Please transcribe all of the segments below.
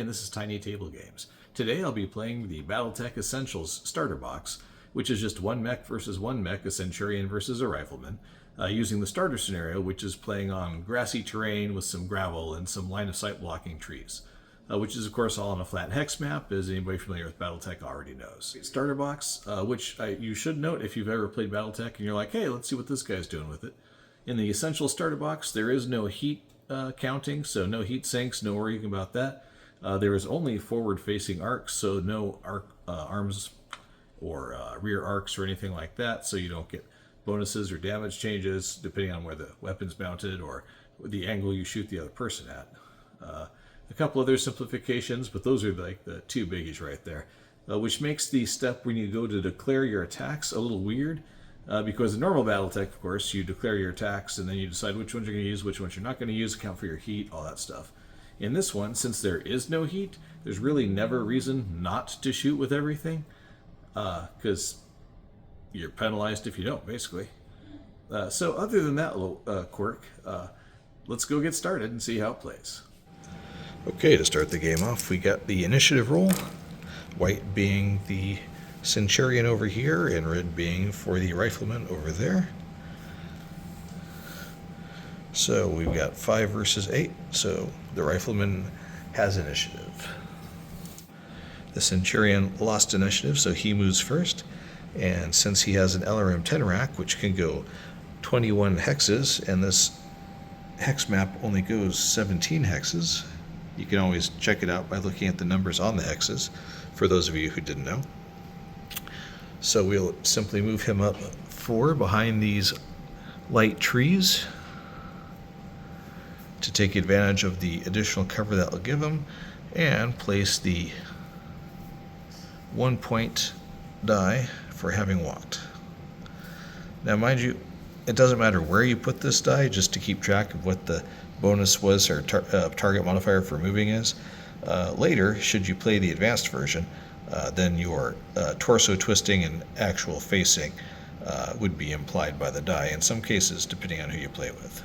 and this is TinyTableGames. Today I'll be playing the Battletech Essentials starter box, which is just one mech versus one mech, a Centurion versus a Rifleman, using the starter scenario, which is playing on grassy terrain with some gravel and some line-of-sight blocking trees, which is of course all on a flat hex map, as anybody familiar with Battletech already knows. Starter box, which you should note if you've ever played Battletech and you're like, hey, let's see what this guy's doing with it. In the Essential starter box, there is no heat counting, so no heat sinks, no worrying about that. There is only forward-facing arcs, so no arms or rear arcs or anything like that, so you don't get bonuses or damage changes depending on where the weapon's mounted or the angle you shoot the other person at. A couple other simplifications, but those are like the two biggies right there, which makes the step when you go to declare your attacks a little weird. Because in normal Battletech, of course, you declare your attacks and then you decide which ones you're going to use, which ones you're not going to use, account for your heat, all that stuff. In this one, since there is no heat, there's really never a reason not to shoot with everything, because you're penalized if you don't, basically. So other than that little quirk, let's go get started and see how it plays. Okay, to start the game off, we got the initiative roll, white being the Centurion over here, and red being for the Rifleman over there. So we've got 5 versus 8, so the Rifleman has initiative. The Centurion lost initiative, so he moves first, and since he has an LRM 10 rack, which can go 21 hexes, and this hex map only goes 17 hexes, you can always check it out by looking at the numbers on the hexes, for those of you who didn't know. So we'll simply move him up 4 behind these light trees to take advantage of the additional cover that will give him, and place the 1-point die for having walked. Now mind you, it doesn't matter where you put this die, just to keep track of what the bonus was or target modifier for moving is. Later, should you play the advanced version, then your torso twisting and actual facing would be implied by the die, in some cases, depending on who you play with.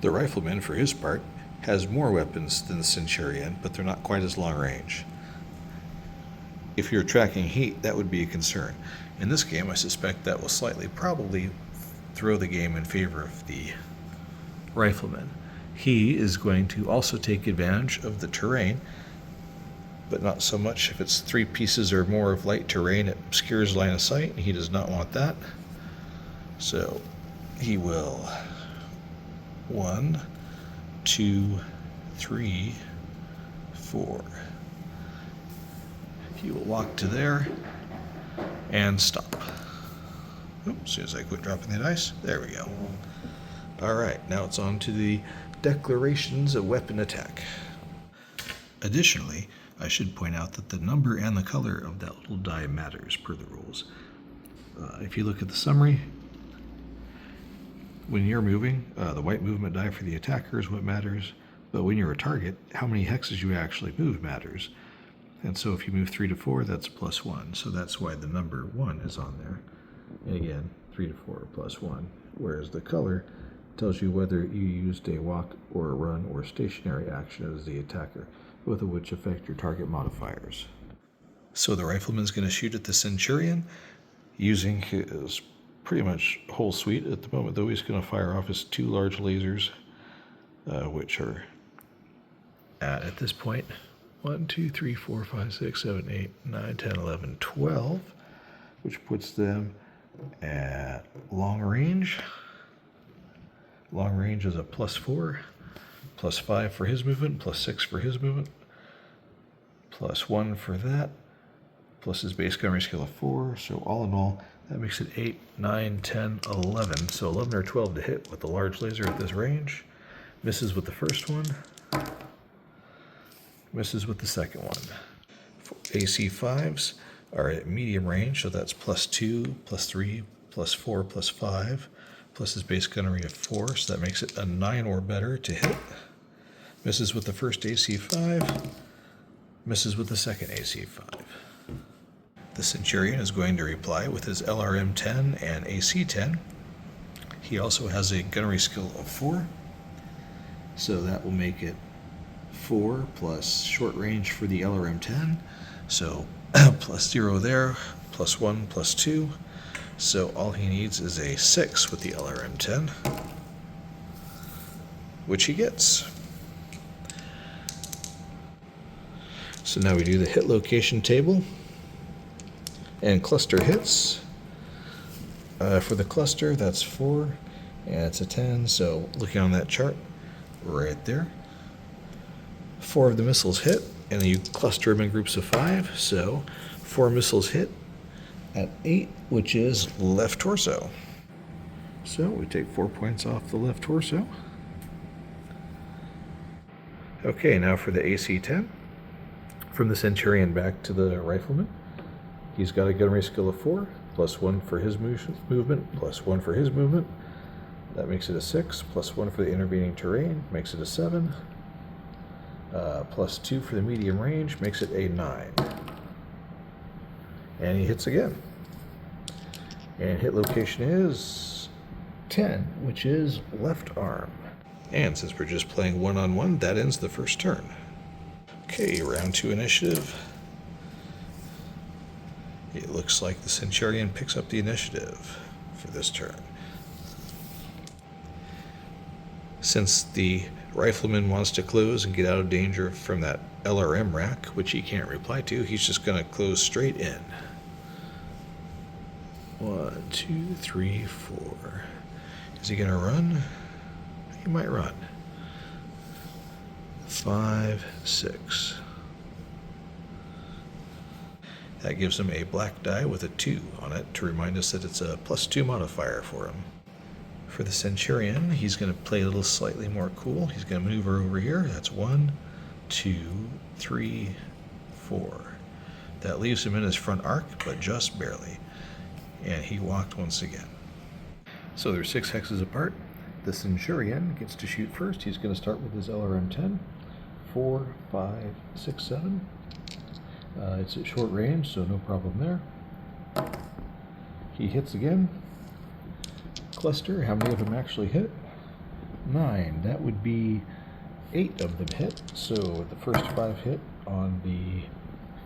The Rifleman, for his part, has more weapons than the Centurion, but they're not quite as long range. If you're tracking heat, that would be a concern. In this game, I suspect that will probably throw the game in favor of the Rifleman. He is going to also take advantage of the terrain, but not so much if it's 3 pieces or more of light terrain. It obscures line of sight, and he does not want that. So he will 1, 2, 3, 4. He will walk to there and stop. Oops, as soon as I quit dropping the dice, there we go. Alright, now it's on to the declarations of weapon attack. Additionally, I should point out that the number and the color of that little die matters per the rules. If you look at the summary, when you're moving, the white movement die for the attacker is what matters, but when you're a target, how many hexes you actually move matters. And so if you move 3 to 4, that's +1, so that's why the number 1 is on there. And again, 3 to 4 +1, whereas the color tells you whether you used a walk or a run or stationary action as the attacker, both of which affect your target modifiers. So the Rifleman's going to shoot at the Centurion using his pretty much whole suite. At the moment, though, he's going to fire off his 2 large lasers, which are at this point 1, 2, 3, 4, 5, 6, 7, 8, 9, 10, 11, 12, which puts them at long range. Long range is a +4, +5 for his movement, +6 for his movement, +1 for that, plus his base gunnery skill of 4. So all in all, that makes it 8, 9, 10, 11. So 11 or 12 to hit with the large laser at this range. Misses with the first one. Misses with the second one. AC5s are at medium range, so that's +2, +3, +4, +5, plus his base gunnery of 4, so that makes it a 9 or better to hit. Misses with the first AC5, misses with the second AC5. The Centurion is going to reply with his LRM 10 and AC 10. He also has a gunnery skill of 4, so that will make it 4 plus short range for the LRM-10. So plus 0 there, plus 1, plus 2. So all he needs is a 6 with the LRM-10, which he gets. So now we do the hit location table and cluster hits. For the cluster, that's 4, and it's a 10, so looking on that chart, right there, 4 of the missiles hit, and then you cluster them in groups of 5, so 4 missiles hit at 8, which is left torso. So we take 4 points off the left torso. Okay, now for the AC-10. From the Centurion back to the Rifleman. He's got a gunnery skill of 4, plus 1 for his movement, plus 1 for his movement. That makes it a 6, plus 1 for the intervening terrain, makes it a 7. Plus 2 for the medium range, makes it a 9. And he hits again. And hit location is 10, which is left arm. And since we're just playing one-on-one, that ends the first turn. Okay, round 2 initiative. It looks like the Centurion picks up the initiative for this turn. Since the Rifleman wants to close and get out of danger from that LRM rack, which he can't reply to, he's just going to close straight in. 1, 2, 3, 4. Is he going to run? He might run. 5, 6. That gives him a black die with a 2 on it to remind us that it's a +2 modifier for him. For the Centurion, he's going to play a little slightly more cool. He's going to maneuver over here. That's 1, 2, 3, 4. That leaves him in his front arc, but just barely. And he walked once again. So they're 6 hexes apart. The Centurion gets to shoot first. He's going to start with his LRM-10. 4, 5, 6, 7. It's at short range, so no problem there. He hits again. Cluster, how many of them actually hit? 9. That would be 8 of them hit. So the first 5 hit on the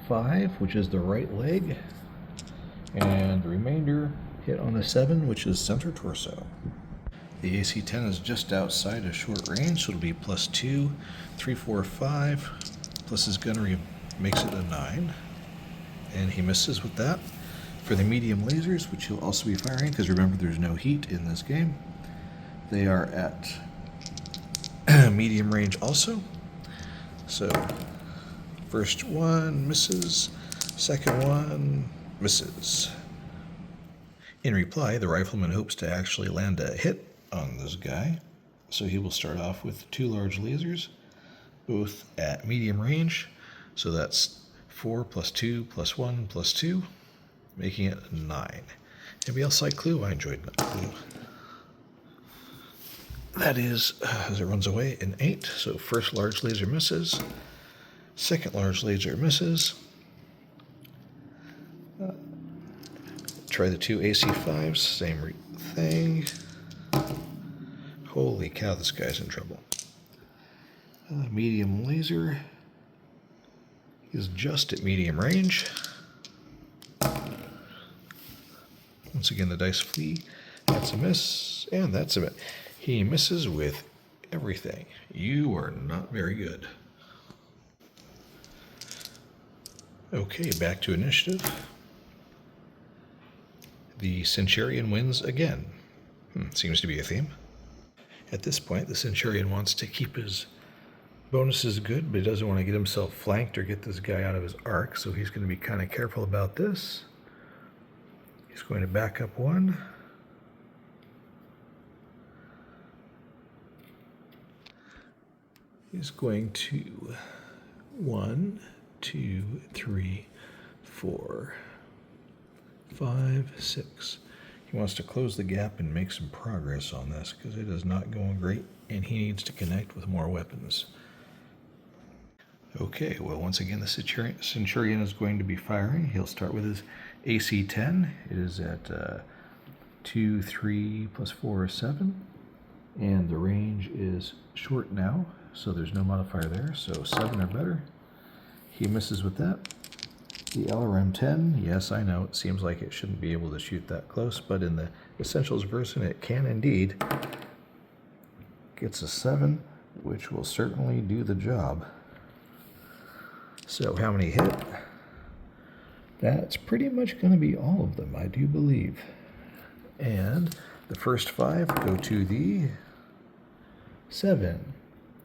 5, which is the right leg, and the remainder hit on the 7, which is center torso. The AC-10 is just outside of short range, so it'll be +2, 3, 4, 5, plus his gunnery makes it a 9, and he misses with that. For the medium lasers, which he'll also be firing, because remember there's no heat in this game, they are at medium range also. So first one misses, second one misses. In reply, the Rifleman hopes to actually land a hit on this guy, so he will start off with 2 large lasers, both at medium range. So that's 4 plus 2 plus 1 plus 2, making it 9. Anybody else like Clue? I enjoyed Clue. That is, as it runs away, an 8. So first large laser misses, second large laser misses. Try the 2 AC5s, same thing. Holy cow, this guy's in trouble. Medium laser is just at medium range. Once again, the dice flee. That's a miss, and that's a miss. He misses with everything. You are not very good. Okay, back to initiative. The Centurion wins again. Seems to be a theme. At this point, the Centurion wants to keep his bonuses good, but he doesn't want to get himself flanked or get this guy out of his arc, so he's going to be kind of careful about this. He's going to back up 1. He's going to 1, 2, 3, 4, 5, 6. He wants to close the gap and make some progress on this because it is not going great, and he needs to connect with more weapons. Okay, well, once again, the Centurion is going to be firing. He'll start with his AC-10. It is at 2, 3, plus 4 is 7. And the range is short now, so there's no modifier there, so 7 or better. He misses with that. The LRM 10, yes, I know, it seems like it shouldn't be able to shoot that close, but in the Essentials version it can indeed. Gets a 7, which will certainly do the job. So how many hit? That's pretty much going to be all of them, I do believe. And the first 5 go to the 7,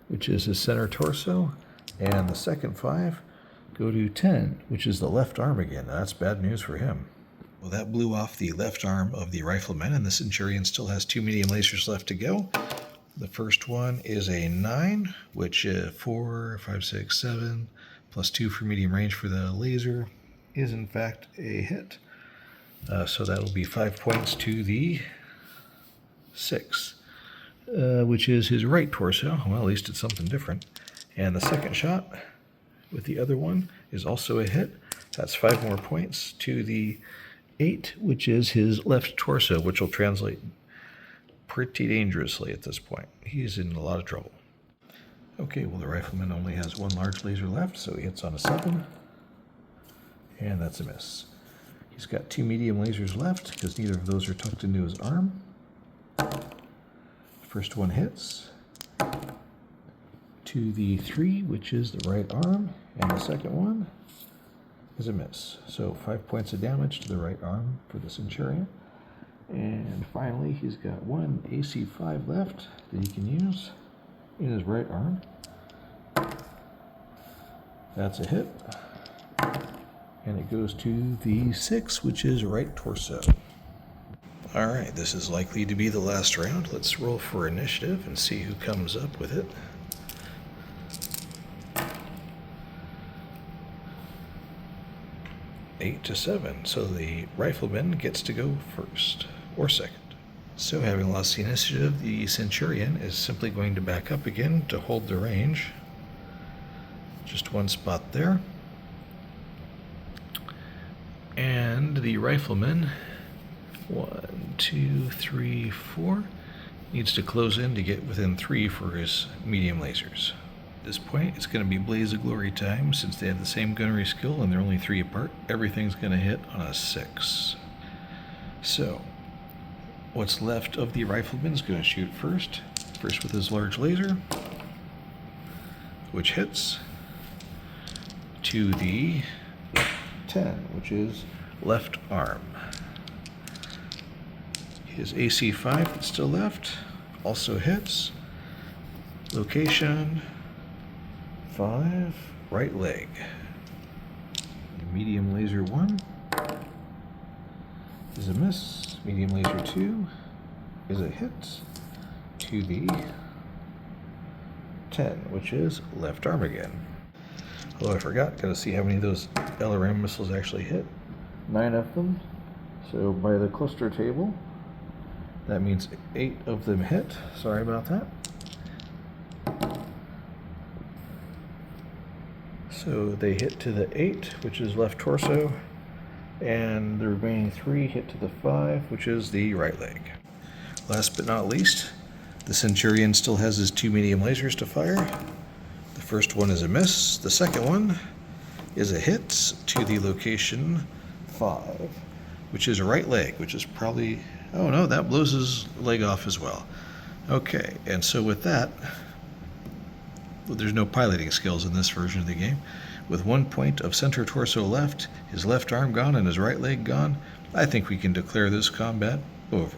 which is his center torso, and the second 5 go to 10, which is the left arm again. That's bad news for him. Well, that blew off the left arm of the rifleman, and the Centurion still has 2 medium lasers left to go. The first one is a 9, which 4, 5, 6, 7, plus 2 for medium range for the laser is in fact a hit. So that'll be 5 points to the 6, which is his right torso. Well, at least it's something different. And the second shot with the other one is also a hit. That's 5 more points to the 8, which is his left torso, which will translate pretty dangerously at this point. He's in a lot of trouble. Okay, well, the rifleman only has 1 large laser left, so he hits on a 7. And that's a miss. He's got 2 medium lasers left, because neither of those are tucked into his arm. First one hits to the 3, which is the right arm, and the second one is a miss. So 5 points of damage to the right arm for the Centurion. And finally, he's got 1 AC5 left that he can use in his right arm. That's a hit. And it goes to the 6, which is right torso. Alright, this is likely to be the last round. Let's roll for initiative and see who comes up with it. Eight to 7, so the rifleman gets to go first, or second. So having lost the initiative, the Centurion is simply going to back up again to hold the range. Just 1 spot there. And the rifleman, 1, 2, 3, 4, needs to close in to get within 3 for his medium lasers. At this point, it's going to be Blaze of Glory time. Since they have the same gunnery skill and they're only 3 apart, everything's going to hit on a 6. So, what's left of the rifleman's going to shoot first. First with his large laser, which hits to the 10, which is left arm. His AC5 that's still left also hits. Location 5, right leg. Medium laser 1 is a miss. Medium laser 2 is a hit to the 10, which is left arm again. Although I forgot, gotta see how many of those LRM missiles actually hit. 9 of them. So by the cluster table, that means 8 of them hit. Sorry about that. So they hit to the 8, which is left torso, and the remaining 3 hit to the 5, which is the right leg. Last but not least, the Centurion still has his 2 medium lasers to fire. The first one is a miss. The second one is a hit to the location 5, which is a right leg, which is probably... oh no, that blows his leg off as well. Okay, and so with that, well, there's no piloting skills in this version of the game. With 1 point of center torso left, his left arm gone, and his right leg gone, I think we can declare this combat over.